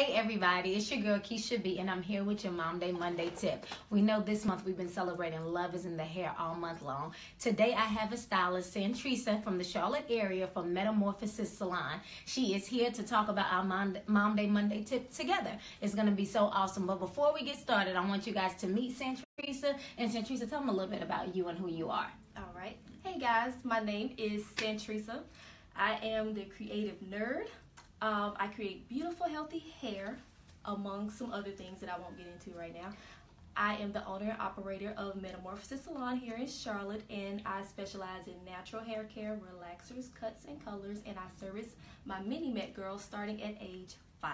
Hey everybody, it's your girl Kisha B, and I'm here with your Mom Day Monday tip. We know this month we've been celebrating Love is in the Hair all month long. Today I have a stylist, Santresa, from the Charlotte area from Metamorphosis Salon. She is here to talk about our Mom Day Monday tip together. It's going to be so awesome. But before we get started, I want you guys to meet Santresa. And Santresa, tell them a little bit about you and who you are. All right. Hey guys, my name is Santresa. I am the creative nerd. I create beautiful, healthy hair, among some other things that I won't get into right now. I am the owner and operator of Metamorphosis Salon here in Charlotte, and I specialize in natural hair care, relaxers, cuts, and colors, and I service my mini Metgirls starting at age 5.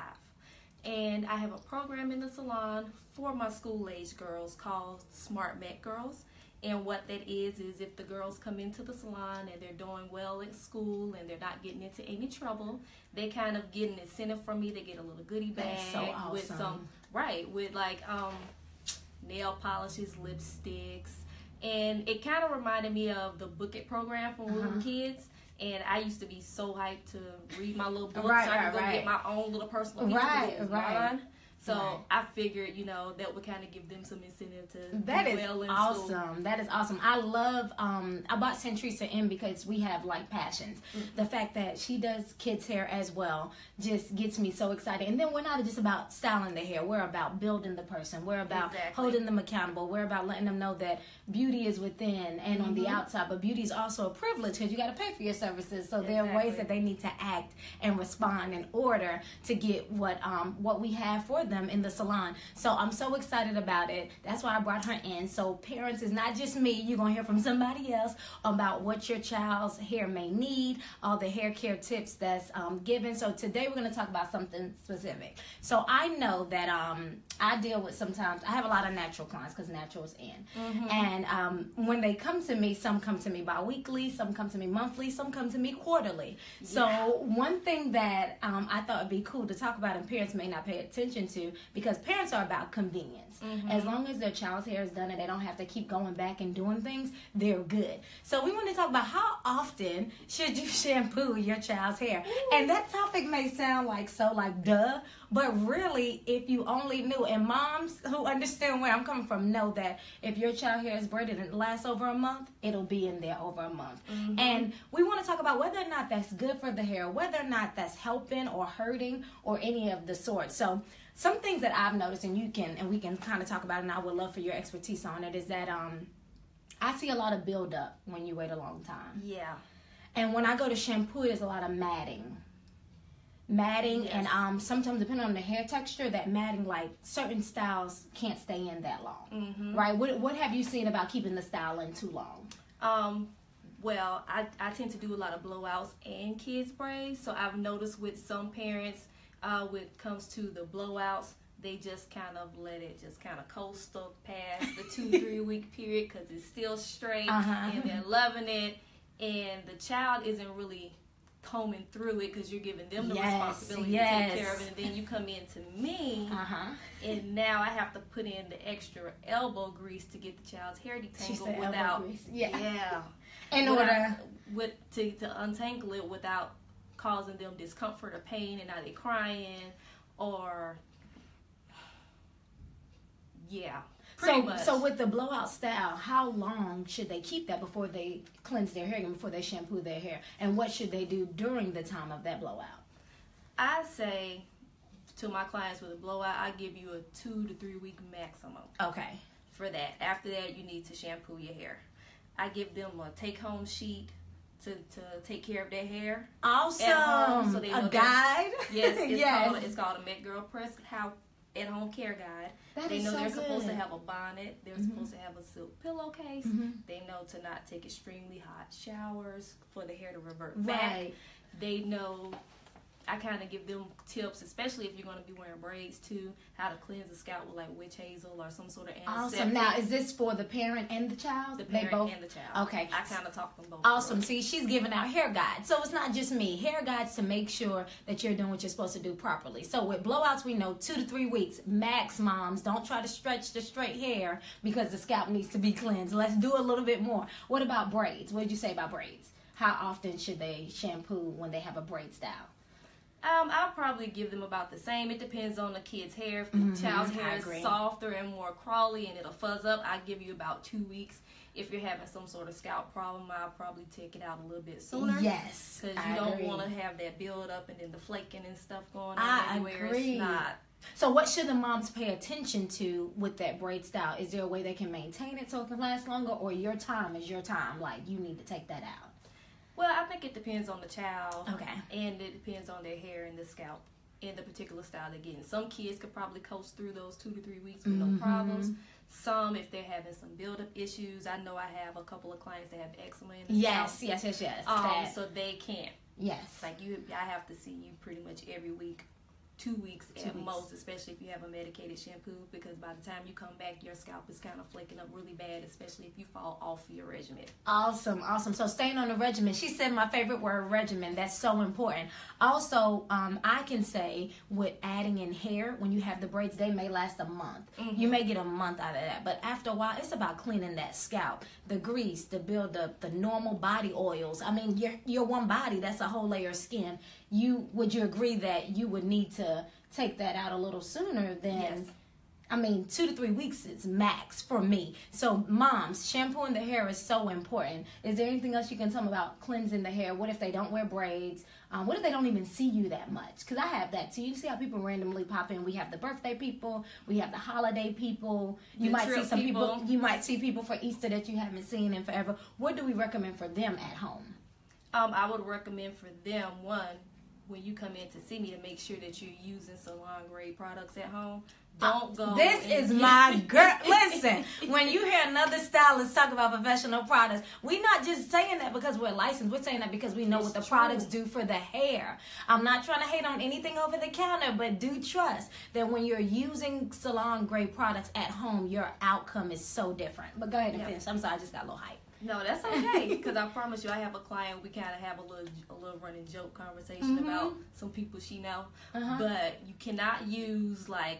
And I have a program in the salon for my school-age girls called Smart Metgirls. And what that is if the girls come into the salon and they're doing well at school and they're not getting into any trouble, they kind of get an incentive from me. They get a little goodie bag with some, with like nail polishes, lipsticks. And it kind of reminded me of the Book It program for little kids. And I used to be so hyped to read my little books so I could go get my own little personal piece of mine. So I figured, that would kind of give them some incentive to do well in school. That is awesome. I love, I bought Santresa in because we have like passions. The fact that she does kids' hair as well just gets me so excited. And then we're not just about styling the hair. We're about building the person. We're about holding them accountable. We're about letting them know that beauty is within and on the outside. But beauty is also a privilege because you got to pay for your services. So there are ways that they need to act and respond in order to get what we have for them in the salon. So I'm so excited about it. That's why I brought her in. So parents, is not just me. You're going to hear from somebody else about what your child's hair may need, all the hair care tips that's given. So today we're going to talk about something specific. So I know that I deal with sometimes, I have a lot of natural clients because natural is in. And when they come to me, some come to me bi-weekly, some come to me monthly, some come to me quarterly. So one thing that I thought would be cool to talk about and parents may not pay attention to, because parents are about convenience. As long as their child's hair is done and they don't have to keep going back and doing things, they're good. So we want to talk about how often should you shampoo your child's hair. And that topic may sound like duh, but really, if you only knew, and moms who understand where I'm coming from know that if your child hair is braided and it lasts over a month, it'll be in there over a month. And we want to talk about whether or not that's good for the hair, whether or not that's helping or hurting or any of the sort. So some things that I've noticed, and we can kind of talk about it, and I would love for your expertise on it, is that I see a lot of buildup when you wait a long time. Yeah. And when I go to shampoo, there's a lot of matting. And sometimes depending on the hair texture, that matting, like certain styles can't stay in that long. Right? What have you seen about keeping the style in too long? Well, I tend to do a lot of blowouts and kids braids, so I've noticed with some parents, when it comes to the blowouts, they just kind of let it just kind of coast up past the 2-3 week period because it's still straight and they're loving it, and the child isn't really combing through it because you're giving them the responsibility to take care of it, and then you come in to me and now I have to put in the extra elbow grease to get the child's hair detangled without to untangle it without causing them discomfort or pain, and now they're crying or So with the blowout style, how long should they keep that before they cleanse their hair and before they shampoo their hair? And what should they do during the time of that blowout? I say to my clients with a blowout, I give you a 2 to 3 week maximum. Okay. For that. After that, you need to shampoo your hair. I give them a take-home sheet to take care of their hair. Awesome. At home, so they know a guide? Yes, it's called a Metgirl Press at home care guide. They know they're supposed to have a bonnet. They're supposed to have a silk pillowcase. They know to not take extremely hot showers for the hair to revert back. They know, I kind of give them tips, especially if you're going to be wearing braids too, how to cleanse the scalp with like witch hazel or some sort of antiseptic. Awesome. Now, is this for the parent and the child? The parent and the child. Okay. I kind of talk them both. Awesome. See, she's giving out hair guides. So it's not just me. Hair guides to make sure that you're doing what you're supposed to do properly. So with blowouts, we know 2 to 3 weeks max. Moms, don't try to stretch the straight hair because the scalp needs to be cleansed. Let's do a little bit more. What about braids? What did you say about braids? How often should they shampoo when they have a braid style? I'll probably give them about the same. It depends on the kid's hair. If the child's hair is softer and more crawly and it'll fuzz up, I give you about 2 weeks. If you're having some sort of scalp problem, I'll probably take it out a little bit sooner. Yes, because you don't want to have that build up and then the flaking and stuff going on I anywhere. agree. It's not. So what should the moms pay attention to with that braid style? Is there a way they can maintain it so it can last longer, or your time is your time? Like, you need to take that out. Well, I think it depends on the child. Okay. And it depends on their hair and the scalp and the particular style they're getting. Some kids could probably coast through those 2 to 3 weeks with no problems. Some, if they're having some build-up issues, I know I have a couple of clients that have eczema in the scalp. Yes. So they can't. Yes. Like I have to see you pretty much every week. 2 weeks at most, especially if you have a medicated shampoo, because by the time you come back, your scalp is kind of flaking up really bad, especially if you fall off your regimen. Awesome. So staying on the regimen. She said my favorite word, regimen. That's so important. Also, I can say with adding in hair, when you have the braids, they may last a month. You may get a month out of that, but after a while, it's about cleaning that scalp. The grease, the buildup, the normal body oils. I mean, your one body, that's a whole layer of skin. Would you agree that you would need to take that out a little sooner than? Yes. I mean, 2 to 3 weeks is max for me. So moms, shampooing the hair is so important. Is there anything else you can tell me about cleansing the hair? What if they don't wear braids? What if they don't even see you that much? Because I have that too. You see how people randomly pop in. We have the birthday people. We have the holiday people. You might see some people. You might see people for Easter that you haven't seen in forever. What do we recommend for them at home? I would recommend for them, one, when you come in to see me, to make sure that you're using salon grade products at home. Don't go. This is my girl. Listen, when you hear another stylist talk about professional products, we're not just saying that because we're licensed. We're saying that because we know what the products do for the hair. I'm not trying to hate on anything over the counter, but do trust that when you're using salon grade products at home, your outcome is so different. But go ahead and finish. I'm sorry, I just got a little hype. No, that's okay, because I promise you, I have a client, we kind of have a little running joke conversation about some people she know, but you cannot use like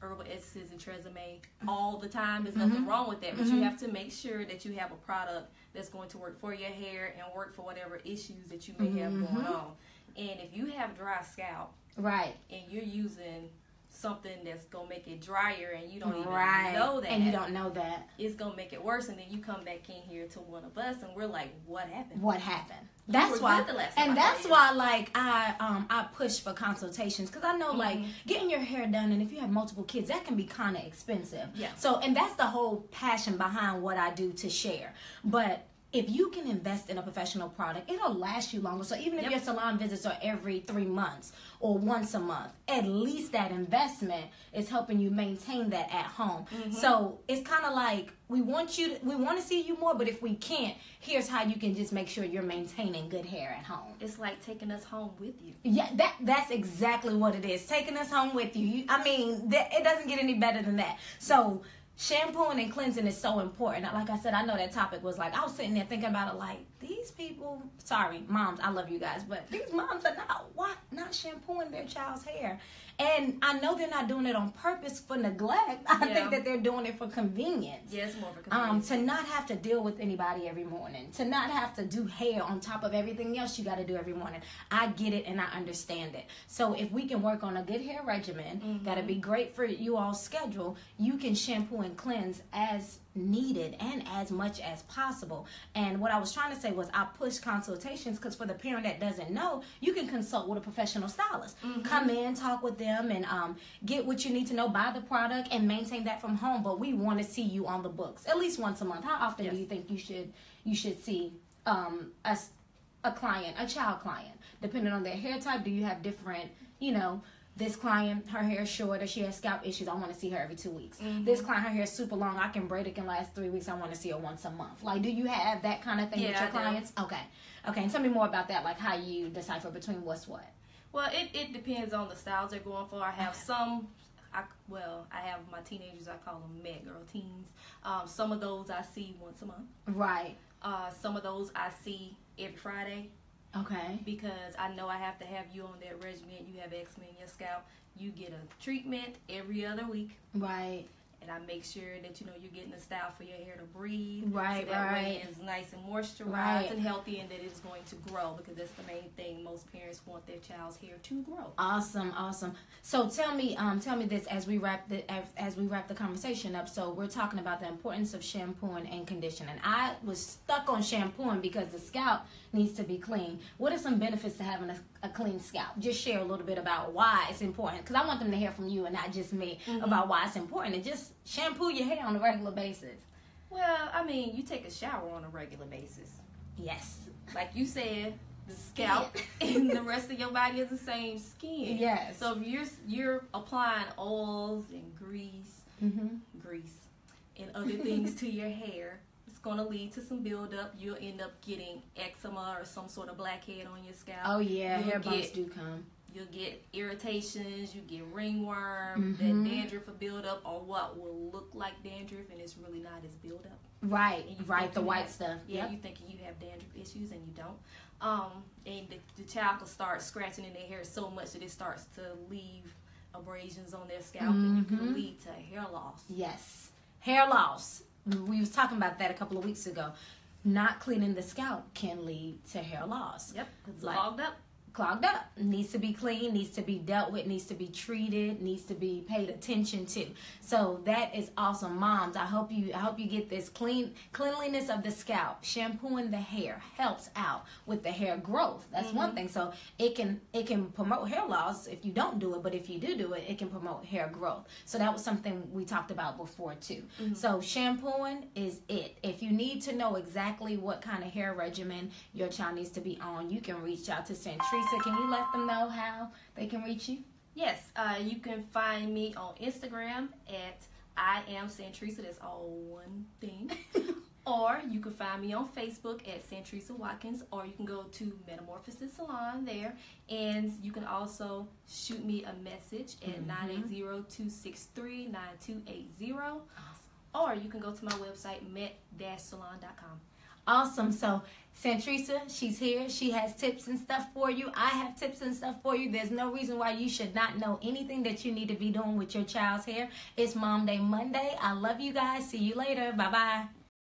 herbal essences and Tresemme all the time. There's nothing wrong with that, but you have to make sure that you have a product that's going to work for your hair and work for whatever issues that you may have going on. And if you have dry scalp, right, and you're using something that's gonna make it drier and you don't even know that, and you don't know that, it's gonna make it worse, and then you come back in here to one of us and we're like, what happened? That's why, and that's why, like, I push for consultations, because I know, like, getting your hair done, and if you have multiple kids, that can be kind of expensive. So, and that's the whole passion behind what I do to share. But if you can invest in a professional product, it'll last you longer. So even if your salon visits are every 3 months or once a month, at least that investment is helping you maintain that at home. So it's kind of like, we want to see you more, but if we can't, here's how you can just make sure you're maintaining good hair at home. It's like taking us home with you. Yeah, that's exactly what it is. Taking us home with you. I mean, it doesn't get any better than that. So shampooing and cleansing is so important. Like I said, I know that topic was like, I was sitting there thinking about it like, these people, sorry, moms, I love you guys, but these moms are not shampooing their child's hair. And I know they're not doing it on purpose for neglect. I think that they're doing it for convenience. Yeah, it's more of a convenience. To not have to deal with anybody every morning. To not have to do hair on top of everything else you got to do every morning. I get it and I understand it. So if we can work on a good hair regimen, that'll be great for you all's schedule. You can shampoo and cleanse as needed and as much as possible. And what I was trying to say was, I push consultations because for the parent that doesn't know, you can consult with a professional stylist. Come in, talk with them, and get what you need to know, buy the product, and maintain that from home. But we want to see you on the books at least once a month. How often do you think you should see a client, a child client, depending on their hair type? Do you have different, this client, her hair is short, or she has scalp issues, I want to see her every 2 weeks. This client, her hair is super long, I can braid it, can last 3 weeks, I want to see her once a month. Like, do you have that kind of thing with your clients? Okay, and tell me more about that, like how you decipher between what's what. Well, it depends on the styles they're going for. I have some, I have my teenagers, I call them Metgirl teens. Some of those I see once a month. Right. Some of those I see every Friday. Okay. Because I know I have to have you on that regimen. You have eczema in your scalp. You get a treatment every other week. Right. and I make sure that you're getting the style for your hair to breathe. Right, so that right. way it's nice and moisturized Right. and healthy, and that it's going to grow, because that's the main thing. Most parents want their child's hair to grow. Awesome. So tell me this as we wrap the conversation up. So we're talking about the importance of shampooing and conditioning. I was stuck on shampooing because the scalp needs to be clean. What are some benefits to having a clean scalp? Just share a little bit about why it's important, because I want them to hear from you and not just me about why it's important. And just shampoo your hair on a regular basis. Well, I mean, you take a shower on a regular basis. Yes. Like you said, the scalp and the rest of your body is the same skin. Yes. So if you're applying oils and grease and other things to your hair, it's going to lead to some buildup. You'll end up getting eczema or some sort of blackhead on your scalp. Oh yeah, hair bumps do come. You'll get irritations, you get ringworm, that dandruff will build up, or what will look like dandruff and it's really not, it's buildup. Right, the white stuff. Yeah, you thinking you have dandruff issues and you don't. And the child will start scratching in their hair so much that it starts to leave abrasions on their scalp, and you can lead to hair loss. Yes, hair loss. We was talking about that a couple of weeks ago. Not cleaning the scalp can lead to hair loss. Yep, it's clogged up, needs to be clean, needs to be dealt with, needs to be treated, needs to be paid attention to. So that is awesome. Moms, I hope you get this cleanliness of the scalp. Shampooing the hair helps out with the hair growth. That's one thing. So it can promote hair loss if you don't do it, but if you do it, it can promote hair growth. So that was something we talked about before too. So shampooing is it. If you need to know exactly what kind of hair regimen your child needs to be on, you can reach out to Santresa. Can you let them know how they can reach you? Yes, you can find me on Instagram at I am Santresa. That's all one thing. Or you can find me on Facebook at Santresa Watkins, or you can go to Metamorphosis Salon there, and you can also shoot me a message at 980-263-9280. Awesome. Or you can go to my website, met-salon.com. Awesome. So Santresa, she's here. She has tips and stuff for you. I have tips and stuff for you. There's no reason why you should not know anything that you need to be doing with your child's hair. It's Mom Day Monday. I love you guys. See you later. Bye-bye.